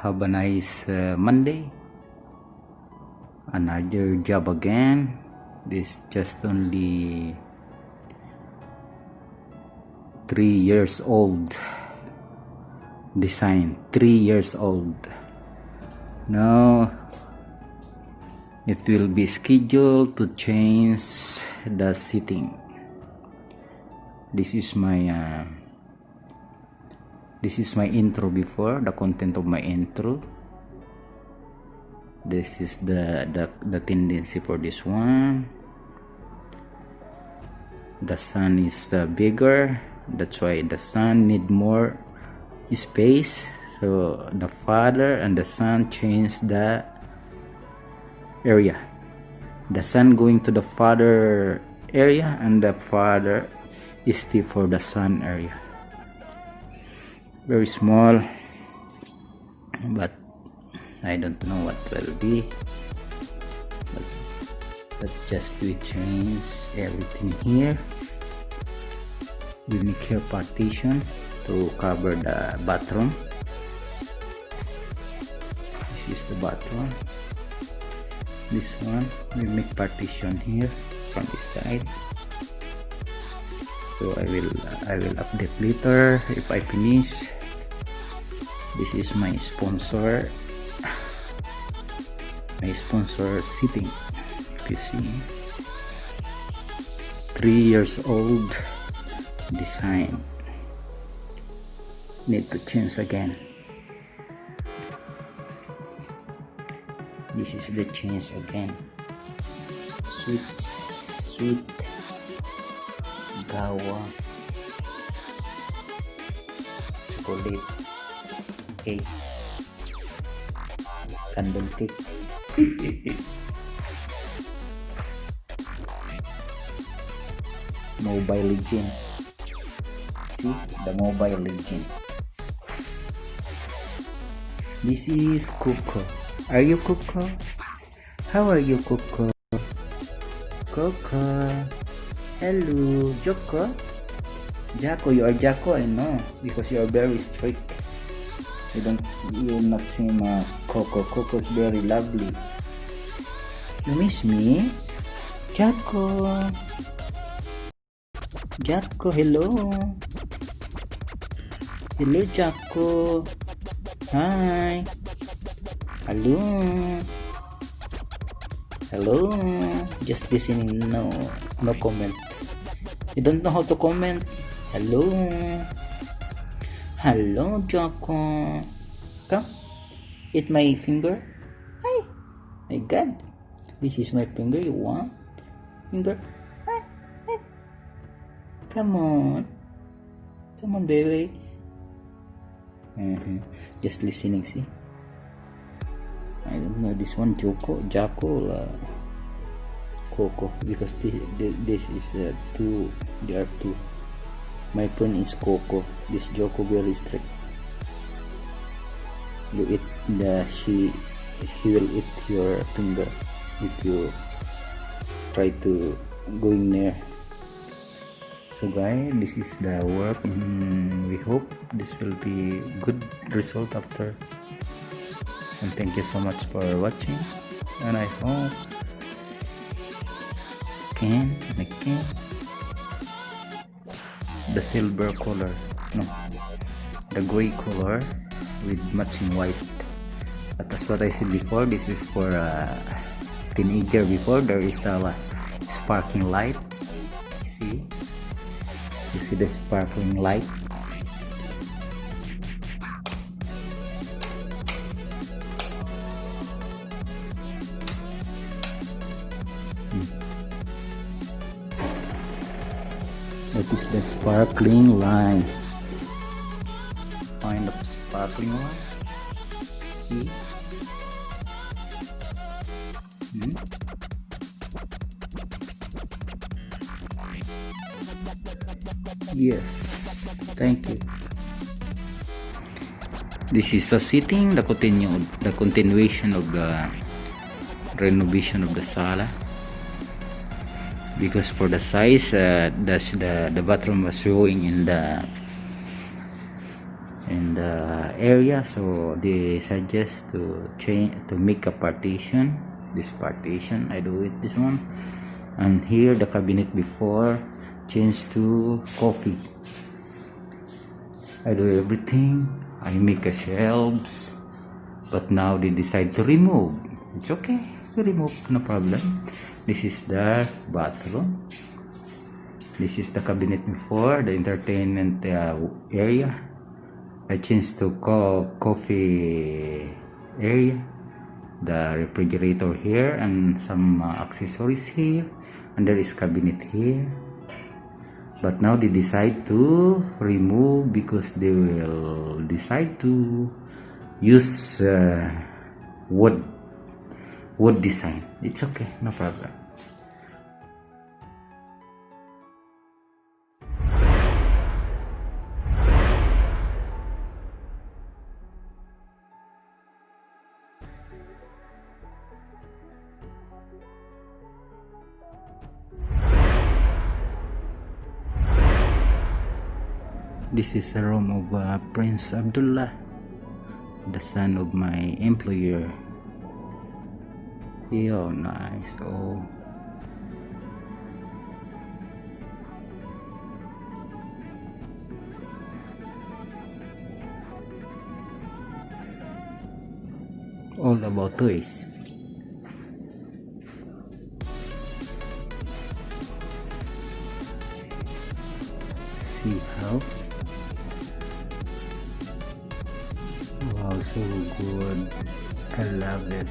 Have a nice Monday. Another job again. This just only 3 years old design. 3 years old. Now it will be scheduled to change the seating. This is my intro before, the content of my intro. This is the tendency for this one. The sun is bigger, that's why the sun need more space. So the father and the son change the area. The son going to the father area, and the father is still for the son area. Very small, but I don't know what will be. But just we change everything here. We make here partition to cover the bathroom. This is the bathroom. This one we make partition here from this side. So I will update later if I finish. This is my sponsor. My sponsor sitting. If you see, 3 years old design. Need to change again. This is the change again. Sweet gawa chocolate cake, candle cake. Mobile Legend. See the Mobile Legend. This is Coco. Are you Coco? How are you, Coco? Coco. Hello, Joko. Jacko, you are Jacko, I know, because you are very strict. You're not same Coco. Coco's very lovely. You miss me? Jacko. Jacko, hello. Hello, Jacko. Hi. Hello. Hello. Just listening. No comment. You don't know how to comment. Hello. Hello, Jocko. Come. Eat my finger. Hi. My God. This is my finger. You want? Finger. Hi. Hi. Come on. Come on, baby. Just listening, see? I don't know this one, Jocko, Coco, because this is two. There are two. My friend is Coco. This Jocko very strict. You eat he will eat your finger if you try to go in there. So guys, this is the work, and we hope this will be good result after. And thank you so much for watching, and I hope again the silver color, no, the gray color with matching white. But that's what I said before. This is for a teenager. Before there is a sparkling light. See, you see the sparkling light. That is the sparkling line. Find the sparkling line. See? Yes. Thank you. This is a sitting, the continuation of the renovation of the sala. Because for the size, the bathroom was showing in in the area, so they suggest to change, to make a partition. This partition I do it, this one, and here the cabinet before changed to coffee. I do everything. I make a shelves, but now they decide to remove. It's okay to remove, no problem. This is the bathroom. This is the cabinet before, the entertainment area. I changed to coffee area. The refrigerator here and some accessories here, and there is cabinet here. But now they decide to remove because they will decide to use wood design. It's okay, no problem. This is the room of Prince Abdullah, the son of my employer. See how nice. Oh, all about toys. See how. Wow, so good. I love it.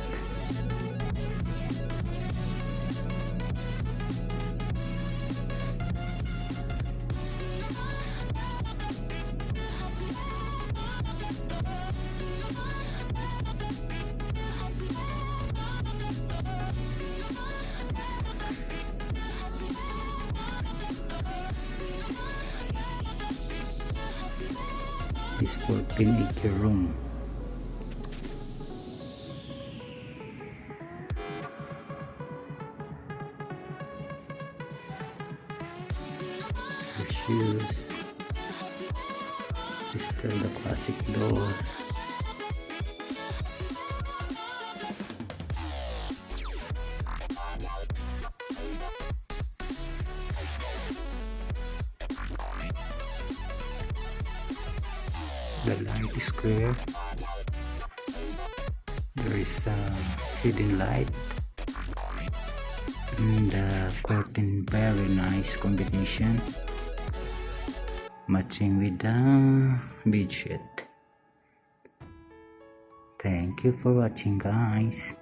This 14-acre room. The shoes. Is still the classic door. The light is square. There is a hidden light, and the curtain, very nice combination, matching with the bedsheet. Thank you for watching, guys.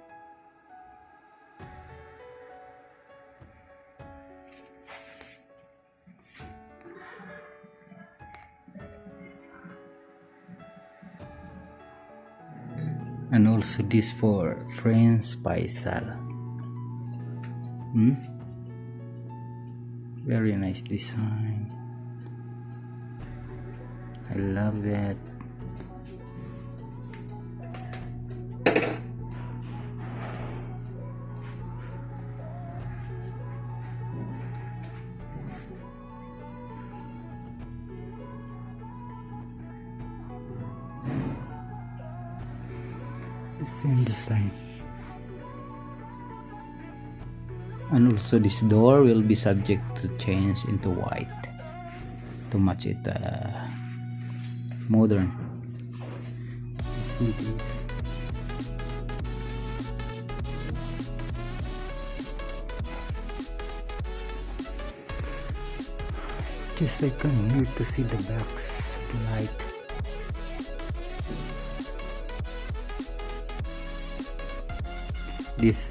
And also this for Prince Faisal. Very nice design. I love it. The same design. And also this door will be subject to change into white to match it modern. You see this? Just like I'm here to see the box light. This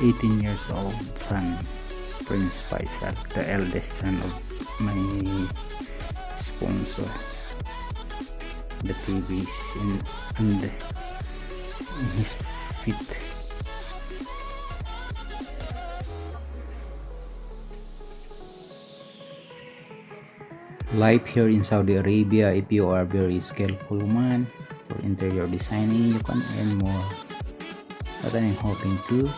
18 years old son, Prince Faisal, the eldest son of my sponsor. The TV is in his feet. Life here in Saudi Arabia, if you are very skillful man for interior designing, you can earn more. But I'm hoping to.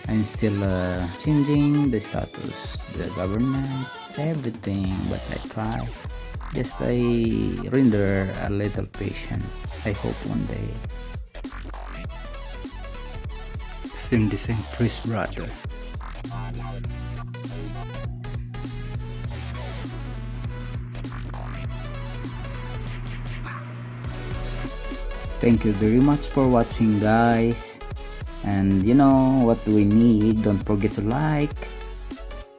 I'm still changing the status, the government, everything, but I try. Just I render a little patient. I hope one day. Same the same priest brother. Thank you very much for watching, guys. And you know what we need, don't forget to like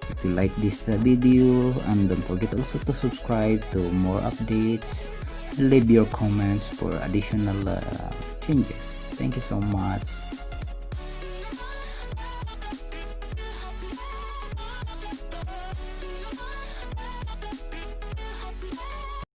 if you like this video, and don't forget also to subscribe to more updates, and leave your comments for additional changes. Thank you so much.